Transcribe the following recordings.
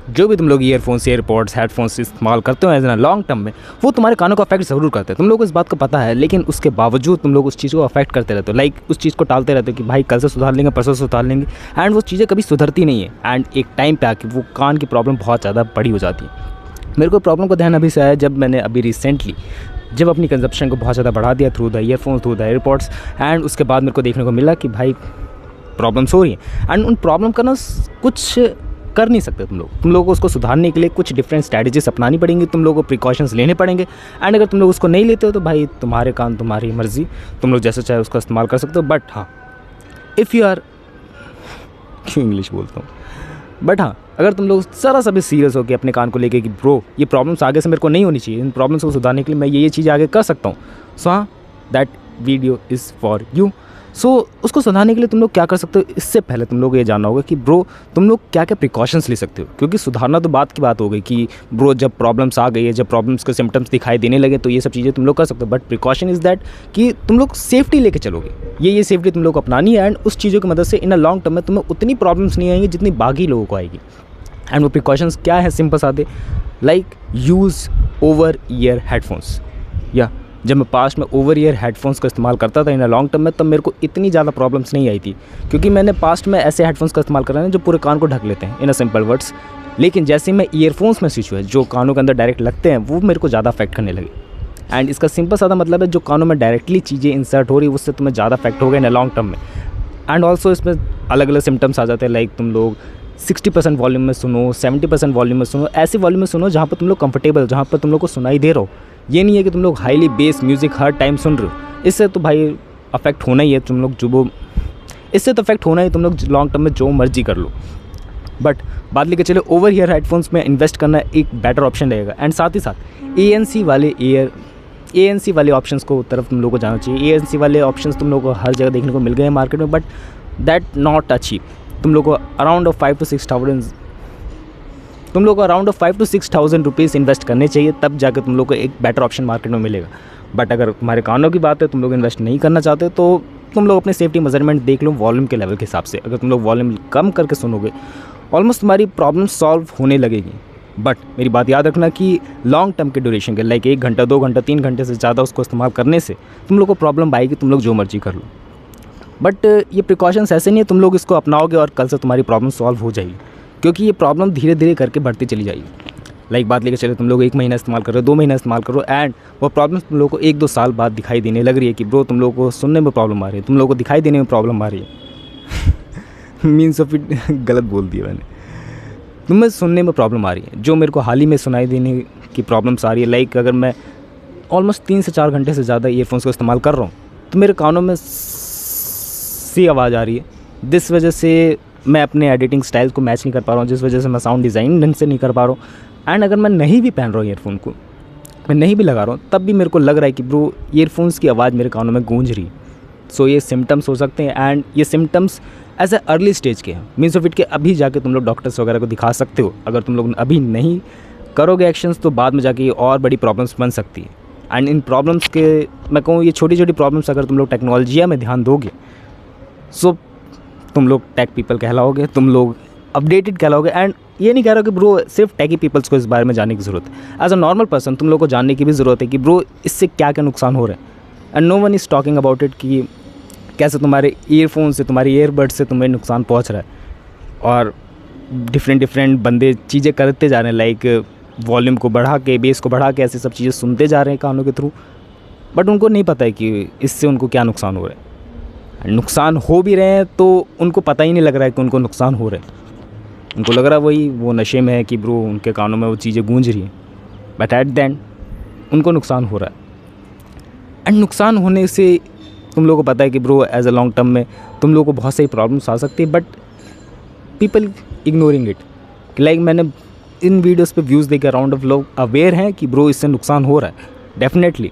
जो भी तुम लोग ईयरफोन्स, एयरपॉड्स, हेडफोन्स इस्तेमाल करते हो एज ए लॉन्ग टर्म में, वो तुम्हारे कानों को अफेक्ट ज़रूर करते हैं। तुम लोग को इस बात का पता है, लेकिन उसके बावजूद तुम लोग उस चीज़ को अफेक्ट करते रहते हो। लाइक उस चीज़ को टालते रहते हो कि भाई कल से सुधार लेंगे, परसों से सुधार लेंगे, एंड वो चीज़ें कभी सुधरती नहीं है। एंड एक टाइम पे आके वो कान की प्रॉब्लम बहुत ज़्यादा बड़ी हो जाती है। मेरे को प्रॉब्लम का ध्यान अभी से आया जब मैंने अभी रिसेंटली जब अपनी कंजप्शन को बहुत ज़्यादा बढ़ा दिया through the earphones, through the AirPods, and उसके बाद मेरे को देखने को मिला कि भाई प्रॉब्लम्स हो रही हैं। एंड उन प्रॉब्लम का ना कुछ कर नहीं सकते तुम लोगों को उसको सुधारने के लिए कुछ डिफरेंट स्ट्रैटेजीज अपनानी पड़ेंगी, तुम लोगों को प्रिकॉशंस लेने पड़ेंगे। एंड अगर तुम लोग उसको नहीं लेते हो तो भाई तुम्हारे कान, तुम्हारी मर्ज़ी, तुम लोग जैसे चाहे उसका इस्तेमाल कर सकते हो। बट हाँ, इफ़ यू आर क्यों इंग्लिश बोलता हूँ, बट हाँ, अगर तुम लोग ज़रा सा भी सीरियस हो कि अपने कान को लेके कि ब्रो ये प्रॉब्लम्स आगे से मेरे को नहीं होनी चाहिए, इन प्रॉब्लम्स को सुधारने के लिए मैं ये चीज़ें आगे कर सकता हूँ, सो हाँ, that video is for you. So उसको सुधारने के लिए तुम लोग क्या कर सकते हो, इससे पहले तुम लोग ये जानना होगा कि ब्रो तुम लोग क्या क्या प्रिकॉशंस ले सकते हो। क्योंकि सुधारना तो बात की बात हो गई कि ब्रो जब प्रॉब्लम्स आ गई है, जब प्रॉब्लम्स के सिम्टम्स दिखाई देने लगे तो ये सब चीज़ें तुम लोग कर सकते हो। बट प्रिकॉशन इज़ दैट कि तुम लोग सेफ्टी लेके चलोगे, ये सेफ्टी तुम लोग को अपनानी है। एंड उस चीज़ों की मदद से इन अ लॉन्ग टर्म में तुम्हें उतनी प्रॉब्लम्स नहीं आएंगी जितनी बाकी लोगों को आएगी। एंड वो प्रिकॉशंस क्या है, सिंपल सादे, like use over ear headphones. या जब मैं पास्ट में ओवर ईयर हेडफोन्स का इस्तेमाल करता था इन अ लॉन्ग टर्म में, तब मेरे को इतनी ज़्यादा प्रॉब्लम्स नहीं आई थी, क्योंकि मैंने पास्ट में ऐसे हेडफोन्स का इस्तेमाल करा है जो पूरे कान को ढक लेते हैं इन अ सिंपल वर्ड्स। लेकिन जैसे मैं ईयरफोन्स में स्विच हुआ, जो कानों के अंदर डायरेक्ट लगते हैं, वो मेरे को ज़्यादा अफेक्ट करने लगे। एंड इसका सिंपल सादा मतलब है जो कानों में डायरेक्टली चीज़ें इंसर्ट हो रही है उससे तुम्हें ज़्यादा अफेक्ट होगा इन अ लॉन्ग टर्म में। एंड ऑल्सो इसमें अलग अलग सिम्टम्स आ जाते हैं, लाइक तुम लोग 60% वॉल्यूम में सुनो, 70% वॉल्यूम में सुनो, ऐसी वॉल्यूम में सुनो जहाँ पर तुम लोग कंफर्टेबल, जहाँ पर तुम लोग को सुनाई दे रहा हो। ये नहीं है कि तुम लोग हाईली बेस म्यूज़िक हर टाइम सुन रहे हो, इससे तो भाई अफेक्ट होना ही है। तुम लोग जो वो इससे तो अफेक्ट होना ही, तुम लोग लॉन्ग टर्म में जो मर्जी कर लो। बट बात लेके चले, ओवर ईयर हेडफोन्स में इन्वेस्ट करना एक बेटर ऑप्शन रहेगा। एंड साथ ही साथ ANC वाले ऑप्शंस को तरफ तुम लोग को जाना चाहिए। ANC वाले ऑप्शंस तुम लोग को हर जगह देखने को मिल गए हैं मार्केट में, बट दैट नॉट अचीव। तुम लोग को around 5 to 6 thousand rupees invest करने चाहिए, तब जाकर तुम लोग को एक बेटर ऑप्शन मार्केट में मिलेगा। बट अगर तुम्हारे कानों की बात है, तुम लोग इन्वेस्ट नहीं करना चाहते, तो तुम लोग अपने सेफ्टी मेजरमेंट देख लो वॉल्यूम के लेवल के हिसाब से। अगर तुम लोग वॉल्यूम कम करके सुनोगे, ऑलमोस्ट तुम्हारी प्रॉब्लम सॉल्व होने लगेगी। बट मेरी बात याद रखना कि लॉन्ग टर्म के ड्यूरेशन के, लाइक 1 घंटा, 2 घंटा, 3 घंटे से ज़्यादा उसको इस्तेमाल करने से तुम लोग को प्रॉब्लम आएगी, तुम लोग जो मर्जी कर लो। बट ये प्रिकॉशंस ऐसे नहीं है तुम लोग इसको अपनाओगे और कल से तुम्हारी प्रॉब्लम सॉल्व हो जाएगी, क्योंकि ये प्रॉब्लम धीरे धीरे करके बढ़ती चली जाएगी। लाइक बात लेकर चले, तुम लोग 1 महीना इस्तेमाल कर रहे हो, 2 महीना इस्तेमाल करो, एंड वो प्रॉब्लम तुम लोग को 1-2 साल बाद दिखाई देने लग रही है कि ब्रो तुम लोग को सुनने में प्रॉब्लम आ रही है, तुम लोग को दिखाई देने में प्रॉब्लम आ रही है। मीन्स ऑफ इट गलत बोल दिया मैंने। तुम्हें सुनने में प्रॉब्लम आ रही है, जो मेरे को हाल ही में सुनाई देने की प्रॉब्लम्स आ रही है। लाइक अगर मैं ऑलमोस्ट 3 से 4 घंटे से ज़्यादा ईयरफोन्स को इस्तेमाल कर रहा हूँ तो मेरे कानों में सी आवाज़ आ रही है, जिस वजह से मैं अपने एडिटिंग स्टाइल को मैच नहीं कर पा रहा हूँ, जिस वजह से मैं साउंड डिज़ाइन ढंग से नहीं कर पा रहा हूँ। एंड अगर मैं नहीं भी पहन रहा हूँ ईयरफोन को, मैं नहीं भी लगा रहा हूँ, तब भी मेरे को लग रहा है कि ब्रो ईयरफोन्स की आवाज़ मेरे कानों में गूंज रही है। सो ये सिम्टम्स हो सकते हैं, एंड ये symptoms as a early stage के हैं। मीन्स ऑफ इट के अभी जाके तुम लोग डॉक्टर्स वगैरह को दिखा सकते हो। अगर तुम लोग अभी नहीं करोगे एक्शंस, तो बाद में जाके ये और बड़ी प्रॉब्लम्स बन सकती है। एंड इन प्रॉब्लम्स के मैं कहूँ, ये छोटी छोटी प्रॉब्लम्स अगर तुम लोग टेक्नोलॉजिया में ध्यान दोगे, सो तुम लोग टेक पीपल कहलाओगे, तुम लोग अपडेटेड कहलाओगे। एंड ये नहीं कह रहा कि ब्रो सिर्फ टेकी पीपल्स को इस बारे में जानने की ज़रूरत है। एज अ नॉर्मल पर्सन तुम लोग को जानने की भी ज़रूरत है कि ब्रो इससे क्या क्या नुकसान हो रहे हैं। And no one is talking about it कि कैसे तुम्हारे ईयरफोन से, तुम्हारे ईयरबड्स से तुम्हें नुकसान पहुंच रहा है। और डिफरेंट बंदे चीज़ें करते जा रहे हैं, लाइक वॉल्यूम को बढ़ा के, बेस को बढ़ा के, ऐसी सब चीज़ें सुनते जा रहे हैं कानों के थ्रू। बट उनको नहीं पता है कि इससे उनको क्या नुकसान हो रहा है। नुकसान हो भी रहे हैं तो उनको पता ही नहीं लग रहा है कि उनको नुकसान हो रहे हैं। उनको लग रहा है वो नशे में है कि ब्रो उनके कानों में वो चीज़ें गूंज रही हैं, बट एट द एंड उनको नुकसान हो रहा है। एंड नुकसान होने से तुम लोगों को पता है कि bro as a long term में तुम लोगों को बहुत सारी प्रॉब्लम्स आ सकती है, but people ignoring it. Like मैंने इन वीडियोस पे व्यूज़ देकर अराउंड ऑफ लोग अवेयर हैं कि ब्रो इससे नुकसान हो रहा है डेफिनेटली,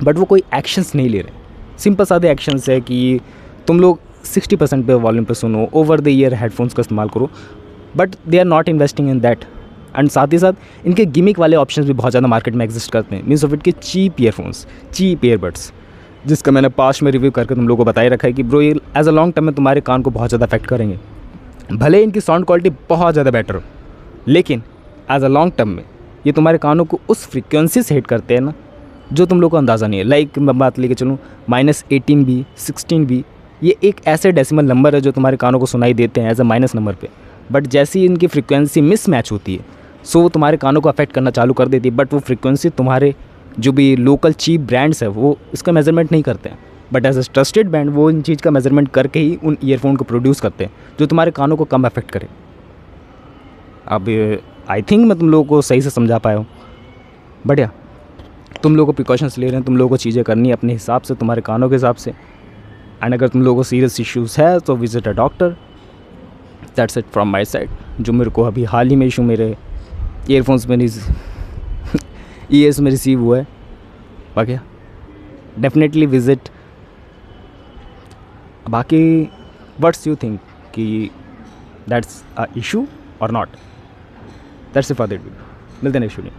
बट वो कोई एक्शंस नहीं ले रहे। सिंपल सादे एक्शंस है कि तुम लोग 60% पे वॉल्यूम पे सुनो, ओवर द ईयर हेडफोन्स का इस्तेमाल करो, but they are not investing in that. And साथ ही साथ इनके गिमिक वाले ऑप्शंस भी बहुत ज़्यादा मार्केट में एग्जिस्ट करते हैं। मीन्स ऑफ इट के चीप ईयरफोन्स, चीप ईयरबड्स, जिसका मैंने पास्ट में रिव्यू करके तुम लोगों को बताए रखा है कि ब्रो ये एज अ लॉन्ग टर्म में तुम्हारे कान को बहुत ज़्यादा अफेक्ट करेंगे। भले इनकी साउंड क्वालिटी बहुत ज़्यादा बेटर हो, लेकिन एज अ लॉन्ग टर्म में ये तुम्हारे कानों को उस फ्रीक्वेंसी से हिट करते हैं ना जो तुम लोग को अंदाज़ा नहीं है। लाइक मैं बात लेके चलूँ -18 भी 16 भी, ये एक ऐसे डेसिमल नंबर है जो तुम्हारे कानों को सुनाई देते हैं एज अ माइनस नंबर पे, बट जैसे ही इनकी फ्रीक्वेंसी मिसमैच होती है सो वो तुम्हारे कानों को अफेक्ट करना चालू कर देती है। बट वो फ्रीक्वेंसी तुम्हारे जो भी लोकल चीप ब्रांड्स है वो इसका मेजरमेंट नहीं करते हैं, but as a trusted brand वो इन चीज़ का मेजरमेंट करके ही उन ईयरफोन को प्रोड्यूस करते हैं जो तुम्हारे कानों को कम अफेक्ट करे। अब आई थिंक मैं तुम लोगों को सही से समझा पाया हूँ। बढ़िया, तुम लोगों को प्रिकॉशंस ले रहे हैं, तुम लोगों को चीज़ें करनी है अपने हिसाब से, तुम्हारे कानों के हिसाब से। एंड अगर तुम लोगों को सीरियस इश्यूज़ है तो visit a doctor. That's it from my side. जो मेरे को अभी हाल ही में इशू मेरे ईयरफोन्स में ईयर्स में रिसीव हुआ है, बाकी डेफिनेटली विजिट। बाकी व्हाट्स यू थिंक कि दैट्स अ इशू और not? That's it for that video. मिलते हैं नेक्स्ट वीडियो।